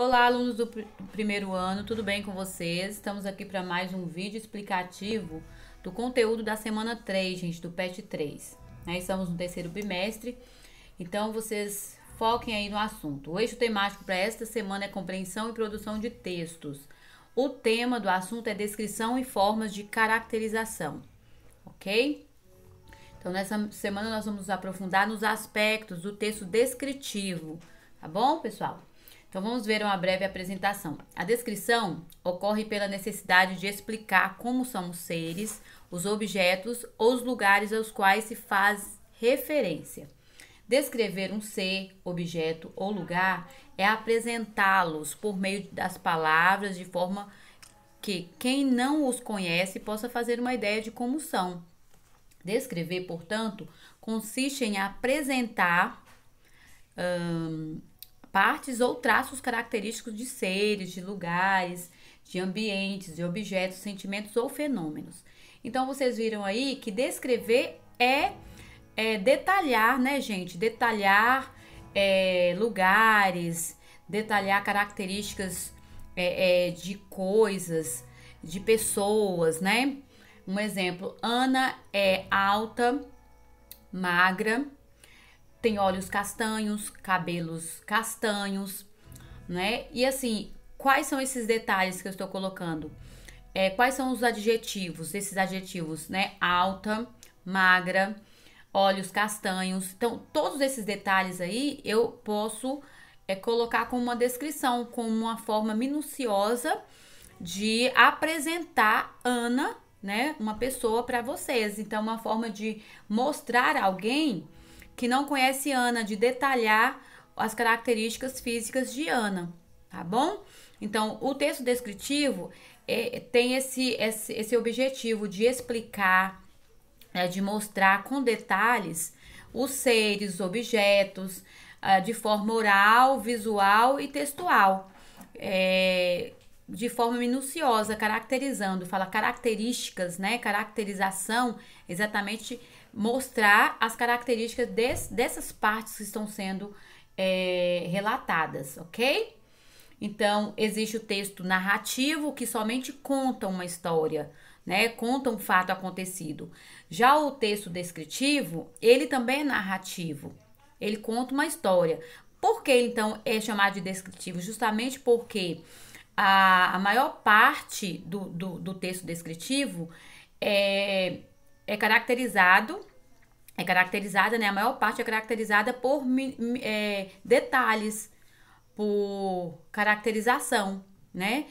Olá, alunos do primeiro ano, tudo bem com vocês? Estamos aqui para mais um vídeo explicativo do conteúdo da semana 3, gente, do PET 3. Estamos no terceiro bimestre, então vocês foquem aí no assunto. O eixo temático para esta semana é compreensão e produção de textos. O tema do assunto é descrição e formas de caracterização, ok? Então, nessa semana nós vamos nos aprofundar nos aspectos do texto descritivo, tá bom, pessoal? Então, vamos ver uma breve apresentação. A descrição ocorre pela necessidade de explicar como são os seres, os objetos ou os lugares aos quais se faz referência. Descrever um ser, objeto ou lugar é apresentá-los por meio das palavras de forma que quem não os conhece possa fazer uma ideia de como são. Descrever, portanto, consiste em apresentar partes ou traços característicos de seres, de lugares, de ambientes, de objetos, sentimentos ou fenômenos. Então, vocês viram aí que descrever é detalhar, né, gente? Detalhar lugares, detalhar características de coisas, de pessoas, né? Um exemplo, Ana é alta, magra, tem olhos castanhos, cabelos castanhos, né? E assim, quais são esses detalhes que eu estou colocando? Quais são os adjetivos, esses adjetivos, né? Alta, magra, olhos castanhos. Então, todos esses detalhes aí eu posso colocar como uma descrição, como uma forma minuciosa de apresentar Ana, né? Uma pessoa para vocês. Então, uma forma de mostrar alguém que não conhece Ana, de detalhar as características físicas de Ana, tá bom? Então, o texto descritivo tem esse objetivo de explicar, de mostrar com detalhes os seres, objetos, de forma oral, visual e textual, de forma minuciosa, caracterizando, fala características, né? Caracterização, exatamente mostrar as características dessas partes que estão sendo relatadas, ok? Então, existe o texto narrativo, que somente conta uma história, né? Conta um fato acontecido. Já o texto descritivo, ele também é narrativo. Ele conta uma história. Por que, então, é chamado de descritivo? Justamente porque a maior parte do texto descritivo é caracterizada, né? A maior parte é caracterizada por detalhes, por caracterização, né?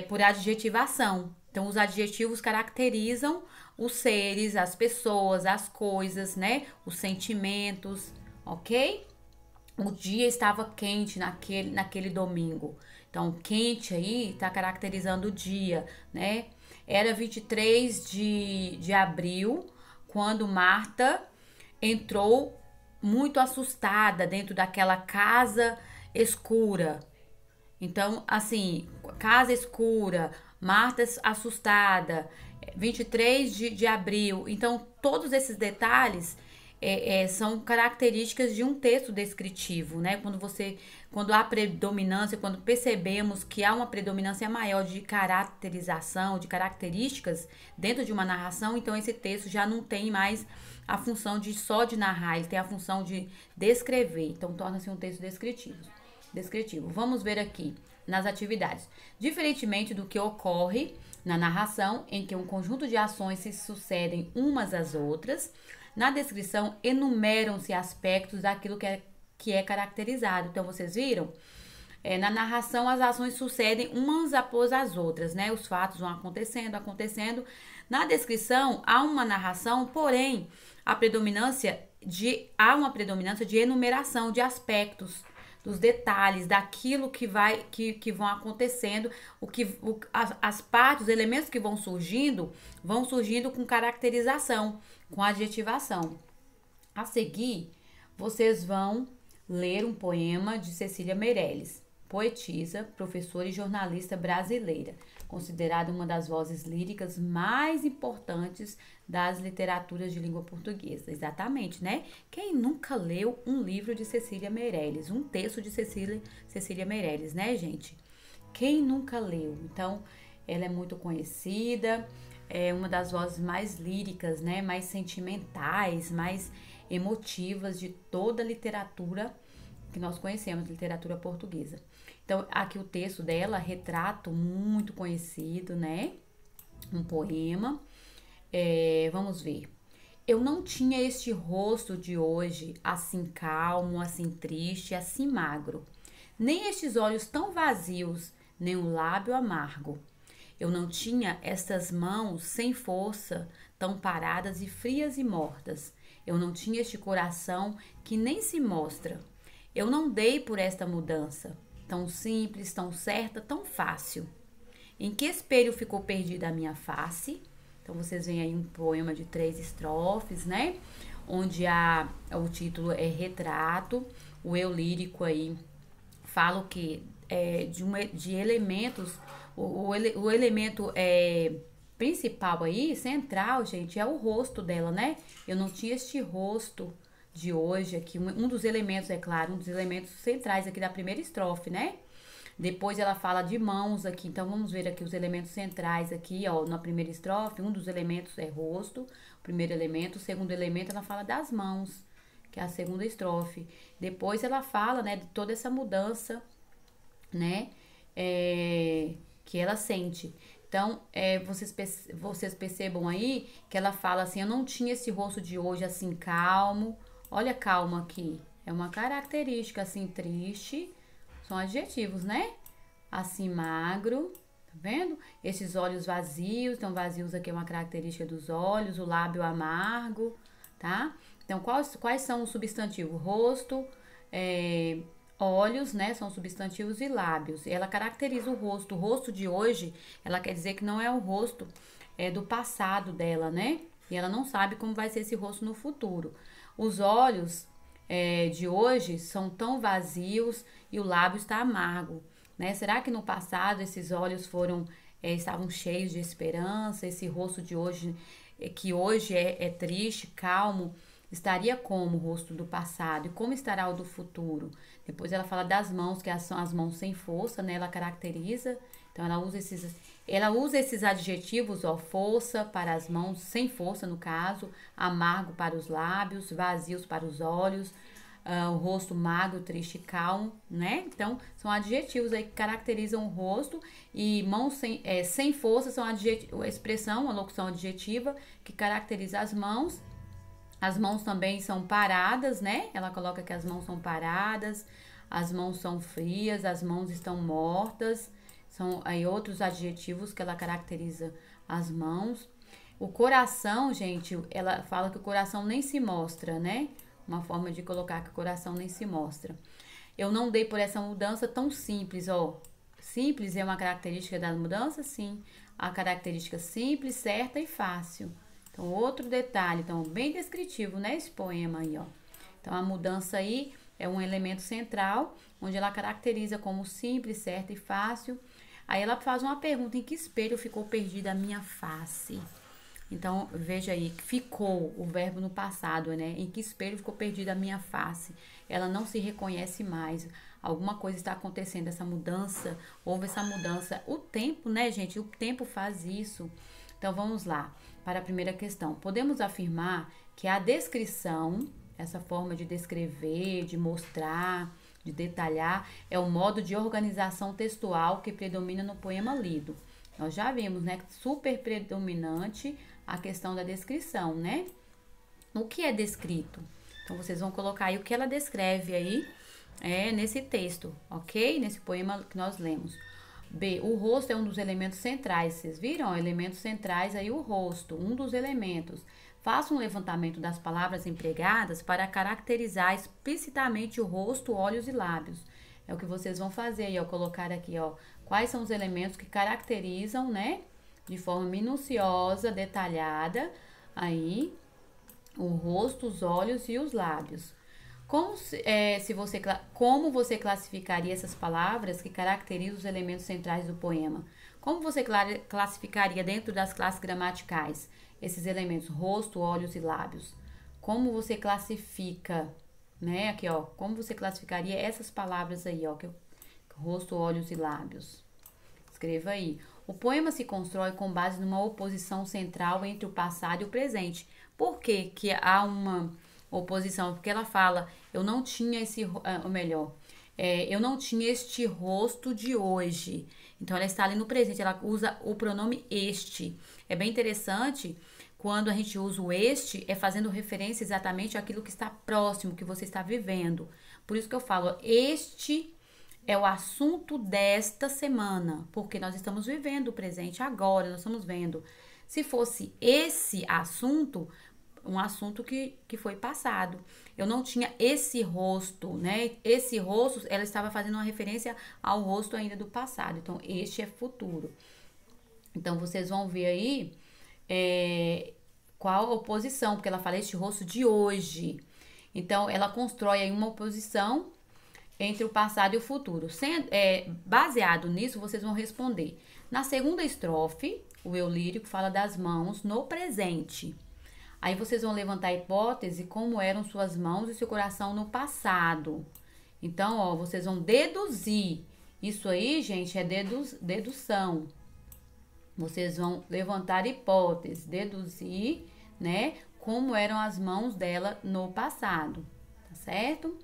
Por adjetivação. Então, os adjetivos caracterizam os seres, as pessoas, as coisas, né? Os sentimentos, ok? O dia estava quente naquele domingo. Então, quente aí está caracterizando o dia, né? Era 23 de abril, quando Marta entrou muito assustada dentro daquela casa escura. Então, assim, casa escura, Marta assustada, 23 de abril. Então, todos esses detalhes são características de um texto descritivo, né? Quando há predominância, quando percebemos que há uma predominância maior de caracterização, de características dentro de uma narração, então esse texto já não tem mais a função só de narrar, ele tem a função de descrever. Então, torna-se um texto descritivo. Vamos ver aqui nas atividades. Diferentemente do que ocorre na narração, em que um conjunto de ações se sucedem umas às outras, na descrição enumeram-se aspectos daquilo que é caracterizado. Então, vocês viram? Na narração, as ações sucedem umas após as outras, né? Os fatos vão acontecendo. Na descrição, há uma narração, porém, há uma predominância de enumeração de aspectos, dos detalhes, daquilo que vão acontecendo, as partes, os elementos que vão surgindo com caracterização, com adjetivação. A seguir, vocês vão ler um poema de Cecília Meirelles. poetisa, professora e jornalista brasileira, considerada uma das vozes líricas mais importantes das literaturas de língua portuguesa. Exatamente, né? Quem nunca leu um livro de Cecília Meirelles, um texto de Cecília Meirelles, né, gente? Quem nunca leu? Então, ela é muito conhecida, é uma das vozes mais líricas, né, mais sentimentais, mais emotivas de toda a literatura que nós conhecemos, literatura portuguesa. Então, aqui o texto dela, Retrato, muito conhecido, né? Um poema. Vamos ver. Eu não tinha este rosto de hoje, assim calmo, assim triste, assim magro. Nem estes olhos tão vazios, nem o lábio amargo. Eu não tinha estas mãos sem força, tão paradas e frias e mortas. Eu não tinha este coração que nem se mostra. Eu não dei por esta mudança, tão simples, tão certa, tão fácil. Em que espelho ficou perdida a minha face? Então vocês veem aí um poema de 3 estrofes, né? Onde o título é Retrato, o eu lírico aí fala o que de elementos, o elemento principal aí, central, gente, é o rosto dela, né? Eu não tinha este rosto de hoje aqui, um dos elementos, é claro, um dos elementos centrais aqui da primeira estrofe, né? Depois ela fala de mãos aqui, então vamos ver aqui os elementos centrais aqui, ó, na primeira estrofe, um dos elementos é rosto, o primeiro elemento, o segundo elemento ela fala das mãos, que é a segunda estrofe. Depois ela fala, né, de toda essa mudança, né, que ela sente. Então, vocês percebam aí que ela fala assim, eu não tinha esse rosto de hoje assim calmo, olha calmo aqui, é uma característica assim triste, são adjetivos, né? Assim magro, tá vendo? Esses olhos vazios, então vazios aqui é uma característica dos olhos, o lábio amargo, tá? Então, quais são os substantivos? Rosto, olhos, né? São substantivos e lábios. Ela caracteriza o rosto. O rosto de hoje, ela quer dizer que não é o rosto do passado dela, né? E ela não sabe como vai ser esse rosto no futuro. Os olhos de hoje são tão vazios e o lábio está amargo, né? Será que no passado esses olhos estavam cheios de esperança? Esse rosto de hoje, que hoje é triste, calmo, estaria como o rosto do passado? E como estará o do futuro? Depois ela fala das mãos, que são as mãos sem força, né? Ela caracteriza, então ela usa esses adjetivos, ó, força para as mãos, sem força no caso, amargo para os lábios, vazios para os olhos, o rosto magro, triste e calmo, né? Então, são adjetivos aí que caracterizam o rosto, e mãos sem força são a expressão, a locução adjetiva que caracteriza as mãos. As mãos também são paradas, né? Ela coloca que as mãos são paradas, as mãos são frias, as mãos estão mortas. São aí outros adjetivos que ela caracteriza as mãos. O coração, gente, ela fala que o coração nem se mostra, né? Uma forma de colocar que o coração nem se mostra. Eu não dei por essa mudança tão simples, ó. Simples é uma característica da mudança? Sim. A característica simples, certa e fácil. Então, outro detalhe, então, bem descritivo, né, esse poema aí, ó. Então, a mudança aí é um elemento central, onde ela caracteriza como simples, certo e fácil. Aí ela faz uma pergunta, em que espelho ficou perdida a minha face? Então, veja aí, ficou o verbo no passado, né? Em que espelho ficou perdida a minha face? Ela não se reconhece mais. Alguma coisa está acontecendo, essa mudança, houve essa mudança. O tempo, né, gente? O tempo faz isso. Então, vamos lá para a primeira questão. Podemos afirmar que a descrição, essa forma de descrever, de mostrar, de detalhar, é o modo de organização textual que predomina no poema lido. Nós já vimos, né, super predominante a questão da descrição, né? O que é descrito? Então, vocês vão colocar aí o que ela descreve aí nesse texto, ok? Nesse poema que nós lemos. B, o rosto é um dos elementos centrais. Vocês viram? Elementos centrais aí, o rosto, um dos elementos. Faça um levantamento das palavras empregadas para caracterizar explicitamente o rosto, olhos e lábios. É o que vocês vão fazer aí, ó, colocar aqui, ó, quais são os elementos que caracterizam, né, de forma minuciosa, detalhada, aí, o rosto, os olhos e os lábios. Como você classificaria essas palavras que caracterizam os elementos centrais do poema? Como você classificaria dentro das classes gramaticais esses elementos, rosto, olhos e lábios? Como você classifica, né? Aqui, ó, como você classificaria essas palavras aí, ó, rosto, olhos e lábios? Escreva aí. O poema se constrói com base numa oposição central entre o passado e o presente. Por que que há uma oposição? Porque ela fala, eu não tinha eu não tinha este rosto de hoje. Então, ela está ali no presente, ela usa o pronome este. É bem interessante quando a gente usa o este, é fazendo referência exatamente àquilo que está próximo, que você está vivendo. Por isso que eu falo, este é o assunto desta semana, porque nós estamos vivendo o presente agora, nós estamos vendo. Se fosse esse assunto, um assunto que foi passado. Eu não tinha esse rosto, né? Esse rosto, ela estava fazendo uma referência ao rosto ainda do passado. Então, este é futuro. Então, vocês vão ver aí qual a oposição, porque ela fala este rosto de hoje. Então, ela constrói aí uma oposição entre o passado e o futuro. Baseado nisso, vocês vão responder. Na segunda estrofe, o eu lírico fala das mãos no presente. Aí vocês vão levantar a hipótese como eram suas mãos e seu coração no passado. Então, ó, vocês vão deduzir. Isso aí, gente, é dedução. Vocês vão levantar hipótese, deduzir, né, como eram as mãos dela no passado, tá certo?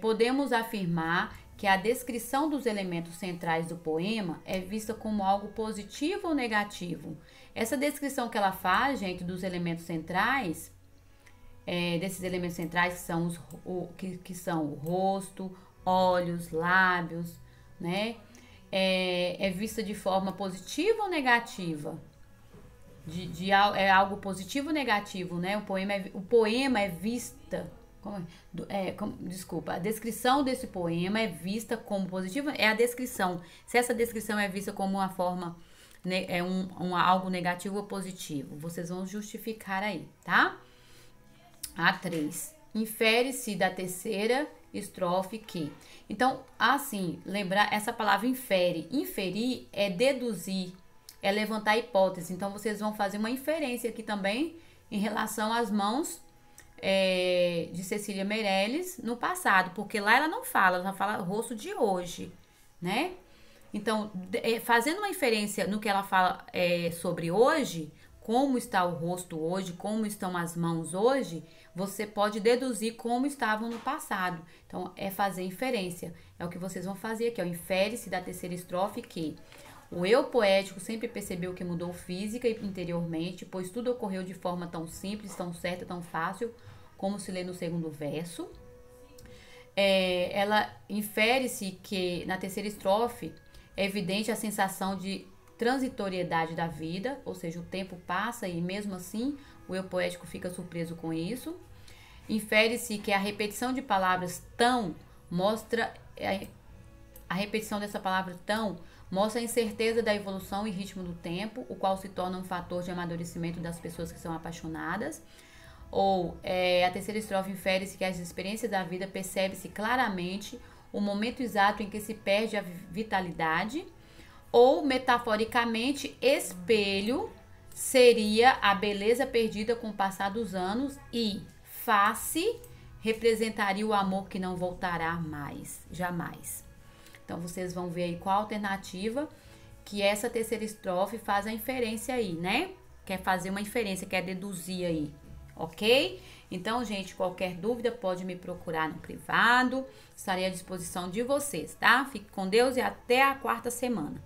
Podemos afirmar que a descrição dos elementos centrais do poema é vista como algo positivo ou negativo. Essa descrição que ela faz, gente, dos elementos centrais, desses elementos centrais que são o rosto, olhos, lábios, né? É vista de forma positiva ou negativa? É algo positivo ou negativo, né? O poema é vista... Desculpa, a descrição desse poema é vista como positiva, é a descrição. Se essa descrição é vista como uma forma, né, algo negativo ou positivo, vocês vão justificar aí, tá? A3. Infere-se da terceira estrofe que. Então, assim, lembrar essa palavra infere. Inferir é deduzir, é levantar hipótese. Então, vocês vão fazer uma inferência aqui também em relação às mãos de Cecília Meirelles no passado, porque lá ela fala rosto de hoje, né? Então, fazendo uma inferência no que ela fala sobre hoje, como está o rosto hoje, como estão as mãos hoje, você pode deduzir como estavam no passado. Então, é fazer inferência. É o que vocês vão fazer aqui, ó. Infere-se da terceira estrofe que o eu poético sempre percebeu que mudou física e interiormente, pois tudo ocorreu de forma tão simples, tão certa, tão fácil, como se lê no segundo verso. Ela infere-se que na terceira estrofe é evidente a sensação de transitoriedade da vida, ou seja, o tempo passa e mesmo assim o eu poético fica surpreso com isso. Infere-se que a repetição de palavras tão mostra a repetição dessa palavra tão mostra a incerteza da evolução e ritmo do tempo, o qual se torna um fator de amadurecimento das pessoas que são apaixonadas. Ou a terceira estrofe infere-se que as experiências da vida percebe-se claramente o momento exato em que se perde a vitalidade. Ou, metaforicamente, espelho seria a beleza perdida com o passar dos anos e face representaria o amor que não voltará mais, jamais. Então, vocês vão ver aí qual a alternativa que essa terceira estrofe faz a inferência aí, né? Quer fazer uma inferência, quer deduzir aí, ok? Então, gente, qualquer dúvida pode me procurar no privado. Estarei à disposição de vocês, tá? Fique com Deus e até a quarta semana.